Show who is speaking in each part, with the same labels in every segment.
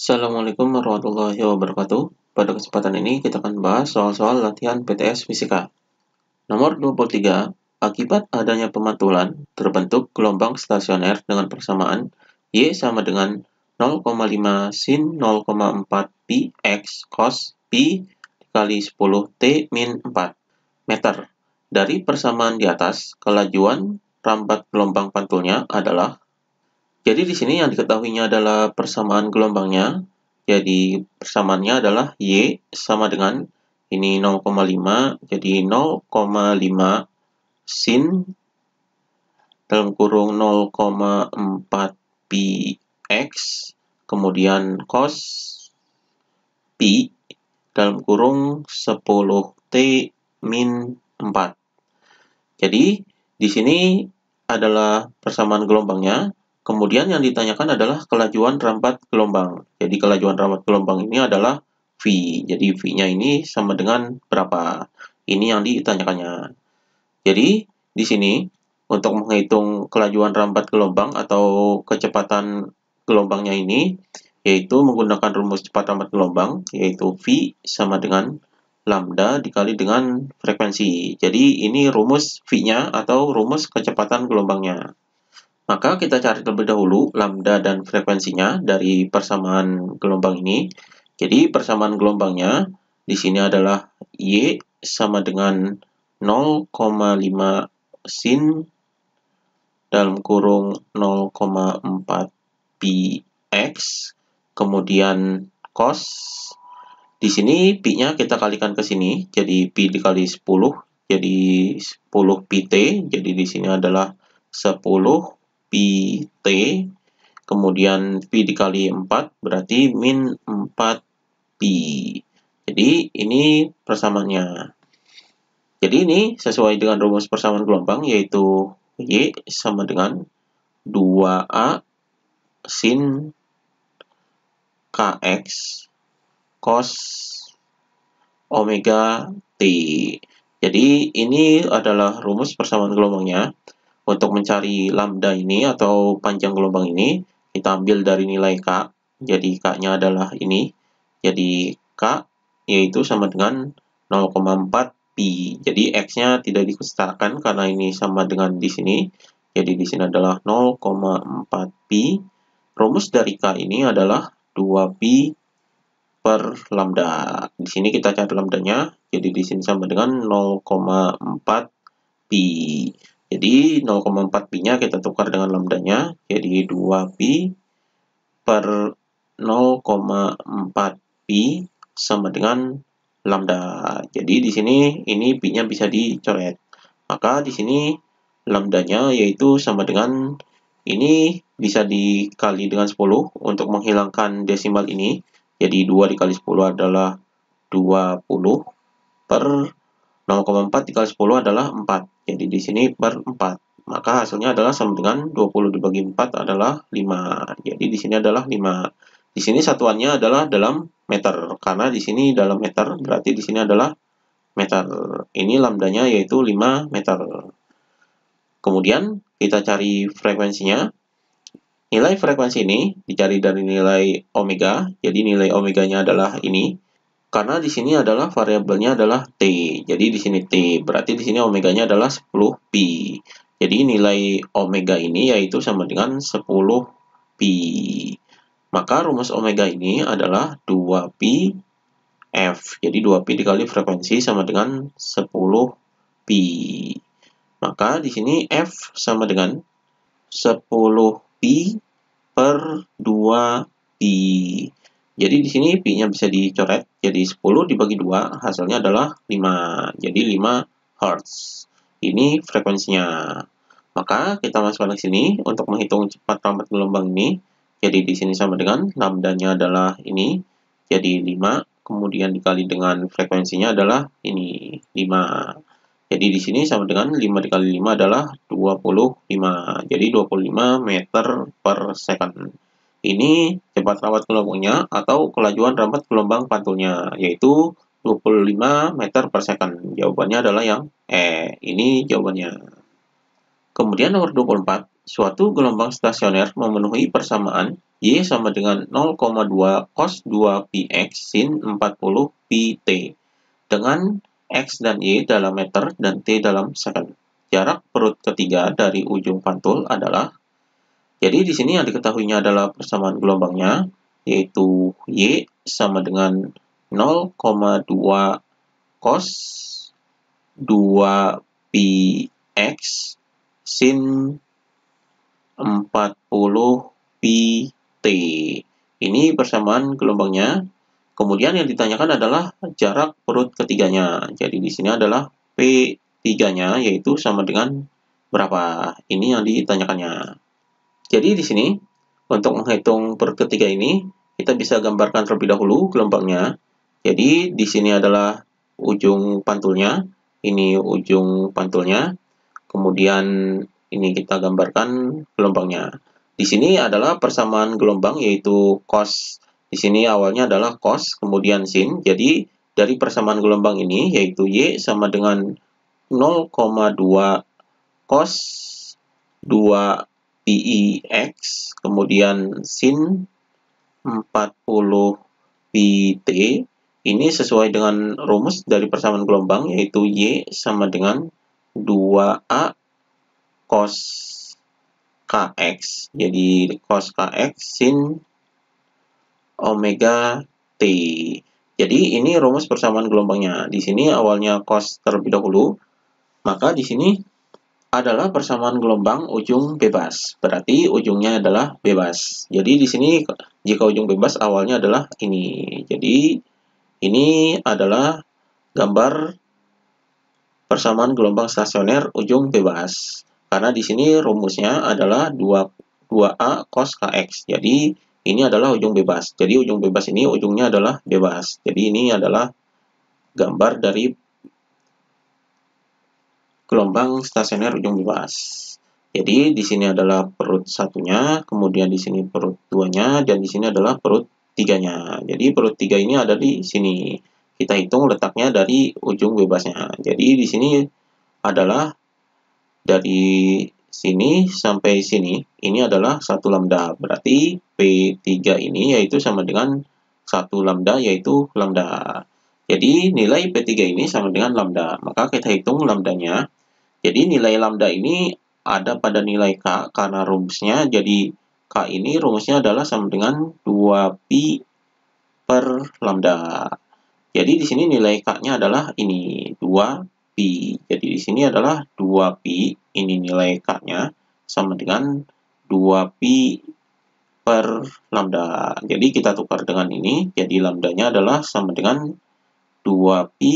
Speaker 1: Assalamualaikum warahmatullahi wabarakatuh. Pada kesempatan ini kita akan bahas soal-soal latihan PTS Fisika. Nomor 23, akibat adanya pemantulan, terbentuk gelombang stasioner dengan persamaan Y sama dengan 0,5 sin 0,4 pi X cos pi dikali 10 T min 4 meter. Dari persamaan di atas, kelajuan rambat gelombang pantulnya adalah. Jadi di sini yang diketahuinya adalah persamaan gelombangnya. Jadi persamaannya adalah Y sama dengan ini 0,5, jadi 0,5 sin dalam kurung 0,4 pi X, kemudian cos pi dalam kurung 10 T min 4. Jadi di sini adalah persamaan gelombangnya. Kemudian yang ditanyakan adalah kelajuan rambat gelombang. Jadi kelajuan rambat gelombang ini adalah V. Jadi V-nya ini sama dengan berapa? Ini yang ditanyakannya. Jadi di sini untuk menghitung kelajuan rambat gelombang atau kecepatan gelombangnya ini, yaitu menggunakan rumus cepat rambat gelombang, yaitu V sama dengan lambda dikali dengan frekuensi. Jadi ini rumus V-nya atau rumus kecepatan gelombangnya. Maka kita cari terlebih dahulu lambda dan frekuensinya dari persamaan gelombang ini. Jadi persamaan gelombangnya di sini adalah Y sama dengan 0,5 sin dalam kurung 0,4 pi X, kemudian cos. Di sini pi-nya kita kalikan ke sini, jadi pi dikali 10, jadi 10 pi T. Jadi di sini adalah 10 pi T, kemudian pi dikali 4 berarti min 4 pi. Jadi ini persamaannya. Jadi ini sesuai dengan rumus persamaan gelombang, yaitu Y sama dengan 2A sin Kx cos omega T. Jadi ini adalah rumus persamaan gelombangnya. Untuk mencari lambda ini atau panjang gelombang ini, kita ambil dari nilai K. Jadi K-nya adalah ini. Jadi K yaitu sama dengan 0,4 pi. Jadi X-nya tidak disetarakan karena ini sama dengan di sini. Jadi di sini adalah 0,4 pi. Rumus dari K ini adalah 2 pi per lambda. Di sini kita cari lambdanya. Jadi di sini sama dengan 0,4 pi. Jadi 0,4 pi-nya kita tukar dengan lambdanya, jadi 2 pi per 0,4 pi sama dengan lambda. Jadi di sini ini pi-nya bisa dicoret. Maka di sini lambdanya yaitu sama dengan ini bisa dikali dengan 10 untuk menghilangkan desimal ini. Jadi 2 dikali 10 adalah 20 per 0,4 dikali 10 adalah 4. Jadi di sini per 4. Maka hasilnya adalah sama dengan 20 dibagi 4 adalah 5. Jadi di sini adalah 5. Di sini satuannya adalah dalam meter. Karena di sini dalam meter, berarti di sini adalah meter. Ini lambdanya yaitu 5 meter. Kemudian kita cari frekuensinya. Nilai frekuensi ini dicari dari nilai omega. Jadi nilai omeganya adalah ini. Karena di sini adalah variabelnya adalah T. Jadi di sini T, berarti di sini omeganya adalah 10 pi. Jadi nilai omega ini yaitu sama dengan 10 pi. Maka rumus omega ini adalah 2 pi F. Jadi 2 pi dikali frekuensi sama dengan 10 pi. Maka di sini F sama dengan 10 pi per 2 pi. Jadi di sini pi-nya bisa dicoret, jadi 10 dibagi 2, hasilnya adalah 5. Jadi 5 Hz. Ini frekuensinya. Maka kita masukkan ke sini untuk menghitung cepat rambat gelombang ini. Jadi di sini sama dengan lambdanya adalah ini, jadi 5, kemudian dikali dengan frekuensinya adalah ini, 5. Jadi di sini sama dengan 5 dikali 5 adalah 25. Jadi 25 meter per second. Ini cepat rambat gelombangnya atau kelajuan rambat gelombang pantulnya, yaitu 25 meter per second. Jawabannya adalah yang E. Ini jawabannya. Kemudian nomor 24, suatu gelombang stasioner memenuhi persamaan Y sama dengan 0,2 cos 2πx sin 40 pt. Dengan X dan Y dalam meter dan T dalam second. Jarak perut ketiga dari ujung pantul adalah, jadi di sini yang diketahuinya adalah persamaan gelombangnya, yaitu Y sama dengan 0,2 cos 2πx sin 40 pt. Ini persamaan gelombangnya. Kemudian yang ditanyakan adalah jarak perut ketiganya. Jadi di sini adalah P3-nya, yaitu sama dengan berapa. Ini yang ditanyakannya. Jadi di sini, untuk menghitung perut ketiga ini, kita bisa gambarkan terlebih dahulu gelombangnya. Jadi di sini adalah ujung pantulnya, ini ujung pantulnya. Kemudian ini kita gambarkan gelombangnya. Di sini adalah persamaan gelombang, yaitu cos. Di sini awalnya adalah cos, kemudian sin. Jadi dari persamaan gelombang ini, yaitu Y sama dengan 0,2 cos 2 πx, kemudian sin 40 pt. Ini sesuai dengan rumus dari persamaan gelombang, yaitu Y sama dengan 2A cos kx. Jadi cos kx sin omega t. Jadi ini rumus persamaan gelombangnya. Di sini awalnya cos terlebih dahulu, maka di sini adalah persamaan gelombang ujung bebas. Berarti ujungnya adalah bebas. Jadi di sini jika ujung bebas awalnya adalah ini. Jadi ini adalah gambar persamaan gelombang stasioner ujung bebas. Karena di sini rumusnya adalah 2A cos kx. Jadi ini adalah ujung bebas. Jadi ujung bebas ini ujungnya adalah bebas. Jadi ini adalah gambar dari gelombang stasioner ujung bebas. Jadi di sini adalah perut satunya, kemudian di sini perut duanya, dan di sini adalah perut tiganya. Jadi perut tiga ini ada di sini. Kita hitung letaknya dari ujung bebasnya. Jadi di sini adalah dari sini sampai sini, ini adalah 1 lambda. Berarti P3 ini yaitu sama dengan 1 lambda, yaitu lambda. Jadi nilai P3 ini sama dengan lambda. Maka kita hitung lambdanya. Jadi nilai lambda ini ada pada nilai K karena rumusnya. Jadi K ini rumusnya adalah sama dengan 2pi per lambda. Jadi di sini nilai K-nya adalah ini 2pi. Jadi di sini adalah 2pi, ini nilai K-nya sama dengan 2pi per lambda. Jadi kita tukar dengan ini, jadi lambdanya adalah sama dengan 2pi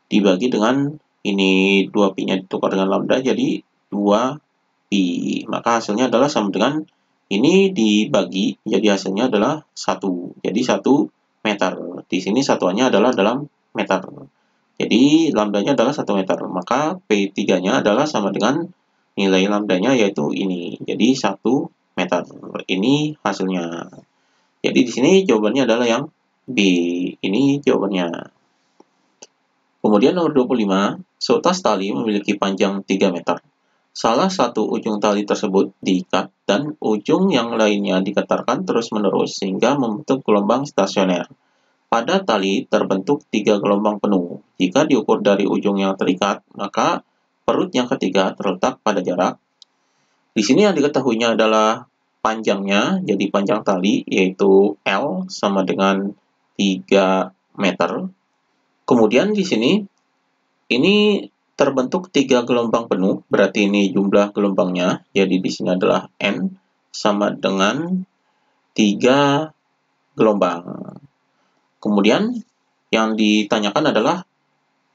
Speaker 1: dibagi dengan ini 2pi-nya ditukar dengan lambda, jadi 2pi. Maka hasilnya adalah sama dengan ini dibagi, jadi hasilnya adalah 1. Jadi 1 meter. Di sini satuannya adalah dalam meter. Jadi lambdanya adalah 1 meter. Maka P3-nya adalah sama dengan nilai lambdanya, yaitu ini. Jadi 1 meter. Ini hasilnya. Jadi di sini jawabannya adalah yang B. Ini jawabannya. Kemudian nomor 25, seutas tali memiliki panjang 3 meter. Salah satu ujung tali tersebut diikat dan ujung yang lainnya digetarkan terus-menerus sehingga membentuk gelombang stasioner. Pada tali terbentuk 3 gelombang penuh. Jika diukur dari ujung yang terikat, maka perut yang ketiga terletak pada jarak. Di sini yang diketahuinya adalah panjangnya, jadi panjang tali yaitu L sama dengan 3 meter. Kemudian di sini ini terbentuk 3 gelombang penuh, berarti ini jumlah gelombangnya. Jadi di sini adalah N sama dengan 3 gelombang. Kemudian yang ditanyakan adalah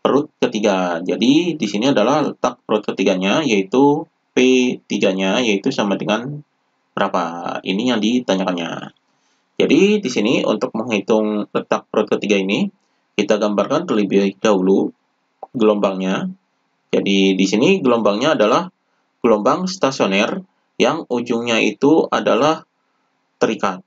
Speaker 1: perut ketiga. Jadi di sini adalah letak perut ketiganya, yaitu P3-nya, yaitu sama dengan berapa. Ini yang ditanyakannya. Jadi di sini untuk menghitung letak perut ketiga ini, kita gambarkan terlebih dahulu gelombangnya. Jadi di sini gelombangnya adalah gelombang stasioner yang ujungnya itu adalah terikat.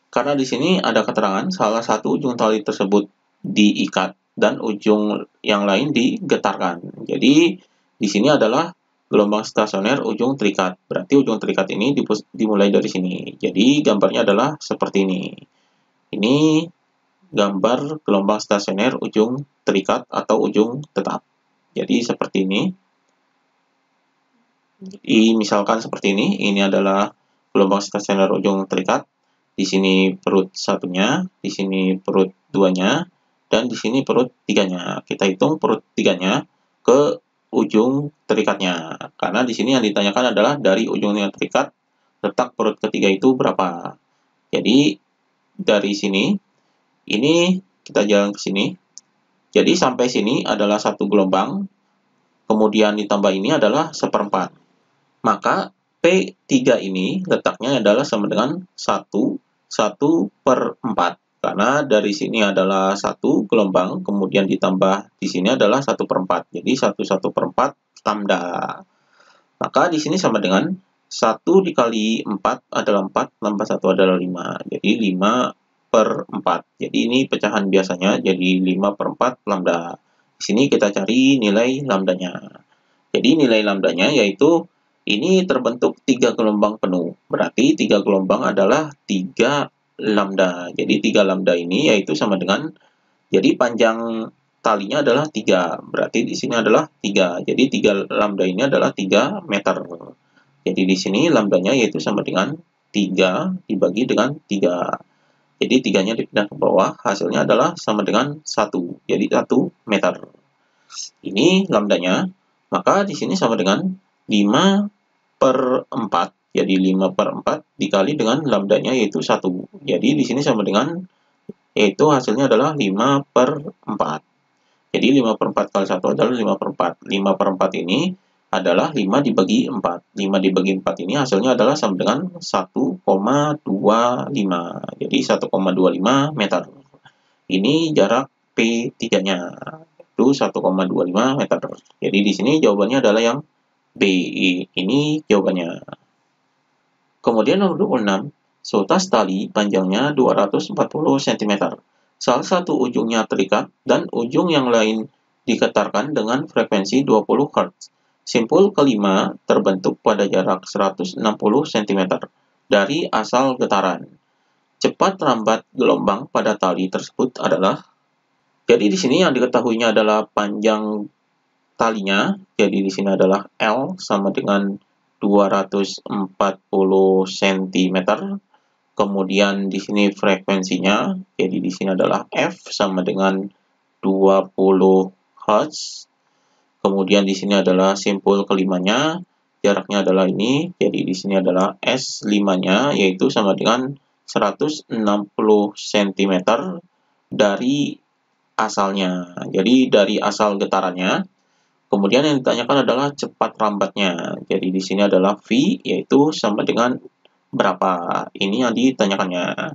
Speaker 1: Karena di sini ada keterangan salah satu ujung tali tersebut diikat dan ujung yang lain digetarkan. Jadi di sini adalah gelombang stasioner ujung terikat. Berarti ujung terikat ini dimulai dari sini. Jadi gambarnya adalah seperti ini. Ini gambar gelombang stasioner ujung terikat atau ujung tetap. Jadi seperti ini. Misalkan seperti ini adalah gelombang stasioner ujung terikat. Di sini perut satunya, di sini perut duanya, dan di sini perut tiganya. Kita hitung perut tiganya ke ujung terikatnya. Karena di sini yang ditanyakan adalah dari ujung yang terikat, letak perut ketiga itu berapa. Jadi dari sini, ini kita jalan ke sini. Jadi sampai sini adalah satu gelombang, kemudian ditambah ini adalah seperempat. Maka P3 ini letaknya adalah sama dengan 1/4. Karena dari sini adalah satu gelombang, kemudian ditambah di sini adalah 1/4. Jadi 1/4 lambda. Maka di sini sama dengan 1 dikali 4 adalah 4, tambah 1 adalah 5. Jadi 5/4. Jadi ini pecahan biasanya, jadi 5/4 lambda. Di sini kita cari nilai lambdanya. Jadi nilai lambdanya yaitu ini terbentuk 3 gelombang penuh. Berarti 3 gelombang adalah 3 lambda. Jadi 3 lambda ini yaitu sama dengan, jadi panjang talinya adalah 3. Berarti di sini adalah 3. Jadi 3 lambda ini adalah 3 meter. Jadi di sini lambdanya yaitu sama dengan 3 dibagi dengan 3. Jadi 3-nya dipindah ke bawah, hasilnya adalah sama dengan 1. Jadi 1 meter. Ini lambdanya. Maka di sini sama dengan 5/4. Jadi 5/4 dikali dengan lambdanya yaitu 1. Jadi di sini sama dengan, yaitu hasilnya adalah 5/4. Jadi 5/4 kali 1 adalah 5/4. 5/4 ini adalah 5 dibagi 4. 5 dibagi 4 ini hasilnya adalah sama dengan 1,25. Jadi 1,25 meter. Ini jarak P3-nya. Itu 1,25 meter. Jadi di sini jawabannya adalah yang B. Ini jawabannya. Kemudian nomor 26, seutas tali panjangnya 240 cm. Salah satu ujungnya terikat dan ujung yang lain diketarkan dengan frekuensi 20 Hz. Simpul kelima terbentuk pada jarak 160 cm dari asal getaran. Cepat rambat gelombang pada tali tersebut adalah, jadi di sini yang diketahuinya adalah panjang talinya. Jadi di sini adalah L sama dengan 240 cm. Kemudian di sini frekuensinya, jadi di sini adalah F sama dengan 20 Hz. Kemudian di sini adalah simpul kelimanya, jaraknya adalah ini. Jadi di sini adalah S5-nya yaitu sama dengan 160 cm dari asalnya. Jadi dari asal getarannya. Kemudian yang ditanyakan adalah cepat rambatnya. Jadi di sini adalah V yaitu sama dengan berapa. Ini yang ditanyakannya.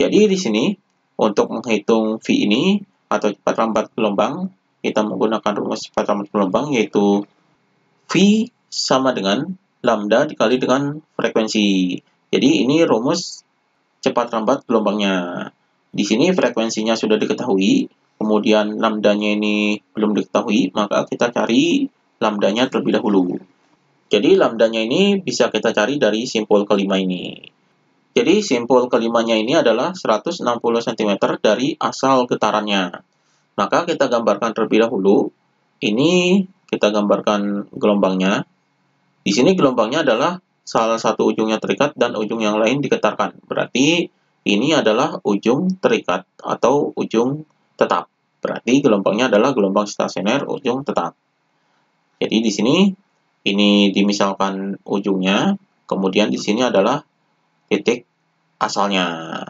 Speaker 1: Jadi di sini untuk menghitung V ini atau cepat rambat gelombang, kita menggunakan rumus cepat rambat gelombang yaitu V sama dengan lambda dikali dengan frekuensi. Jadi ini rumus cepat rambat gelombangnya. Di sini frekuensinya sudah diketahui, kemudian lambdanya ini belum diketahui, maka kita cari lambdanya terlebih dahulu. Jadi lambdanya ini bisa kita cari dari simpul kelima ini. Jadi simpul kelimanya ini adalah 160 cm dari asal getarannya. Maka kita gambarkan terlebih dahulu. Ini kita gambarkan gelombangnya. Di sini gelombangnya adalah salah satu ujungnya terikat dan ujung yang lain diketarkan. Berarti ini adalah ujung terikat atau ujung tetap. Berarti gelombangnya adalah gelombang stasioner ujung tetap. Jadi di sini ini dimisalkan ujungnya, kemudian di sini adalah titik asalnya.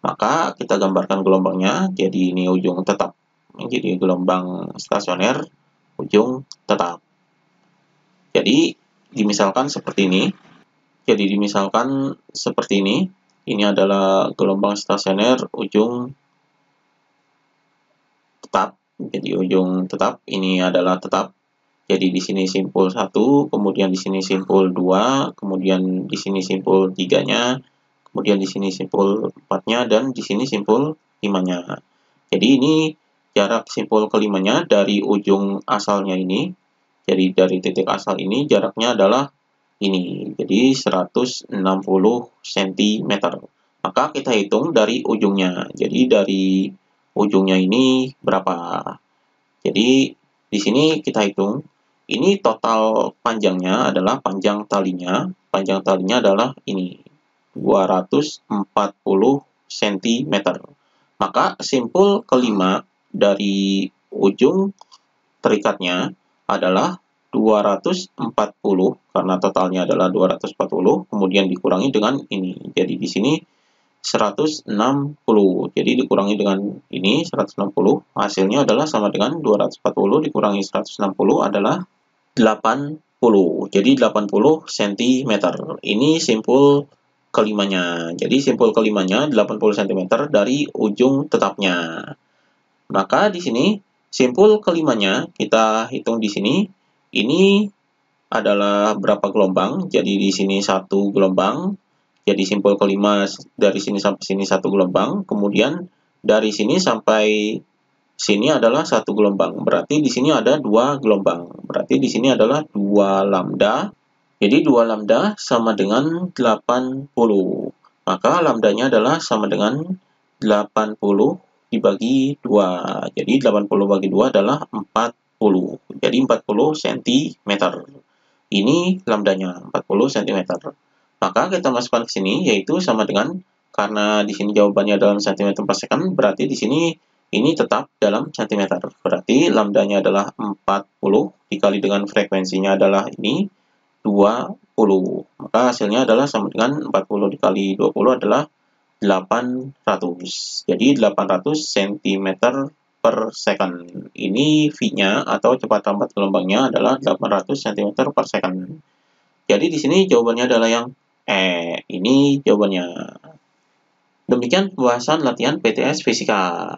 Speaker 1: Maka kita gambarkan gelombangnya. Jadi ini ujung tetap. Jadi gelombang stasioner ujung tetap. Jadi dimisalkan seperti ini. Jadi dimisalkan seperti ini. Ini adalah gelombang stasioner ujung tetap. Jadi ujung tetap ini adalah tetap. Jadi di sini simpul 1, kemudian di sini simpul 2, kemudian di sini simpul 3-nya, kemudian di sini simpul 4-nya, dan di sini simpul 5-nya. Jadi ini jarak simpul kelimanya dari ujung asalnya ini. Jadi dari titik asal ini jaraknya adalah ini, jadi 160 cm. Maka kita hitung dari ujungnya. Jadi dari ujungnya ini berapa? Jadi di sini kita hitung. Ini total panjangnya adalah panjang talinya. Panjang talinya adalah ini 240 cm. Maka simpul kelima dari ujung terikatnya adalah 240 karena totalnya adalah 240 kemudian dikurangi dengan ini. Jadi di sini 160. Jadi dikurangi dengan ini 160, hasilnya adalah sama dengan 240 dikurangi 160 adalah 80. Jadi 80 cm. Ini simpul kelimanya. Jadi simpul kelimanya 80 cm dari ujung tetapnya. Maka di sini simpul kelimanya kita hitung di sini. Ini adalah berapa gelombang? Jadi di sini satu gelombang. Jadi simpul kelima dari sini sampai sini satu gelombang. Kemudian dari sini sampai sini adalah satu gelombang. Berarti di sini ada dua gelombang. Berarti di sini adalah 2 lambda. Jadi 2 lambda sama dengan 80. Maka lambdanya adalah sama dengan 80 dibagi 2. Jadi 80 bagi 2 adalah 40. Jadi 40 cm. Ini lambdanya 40 cm. Maka kita masukkan ke sini yaitu sama dengan, karena di sini jawabannya dalam cm per second, berarti di sini ini tetap dalam cm. Berarti lambdanya adalah 40 dikali dengan frekuensinya adalah ini 20. Maka hasilnya adalah sama dengan 40 dikali 20 adalah 800. Jadi 800 cm per second. Ini V-nya atau cepat lambat gelombangnya adalah 800 cm per second. Jadi di sini jawabannya adalah yang ini jawabannya. Demikian pembahasan latihan PTS Fisika.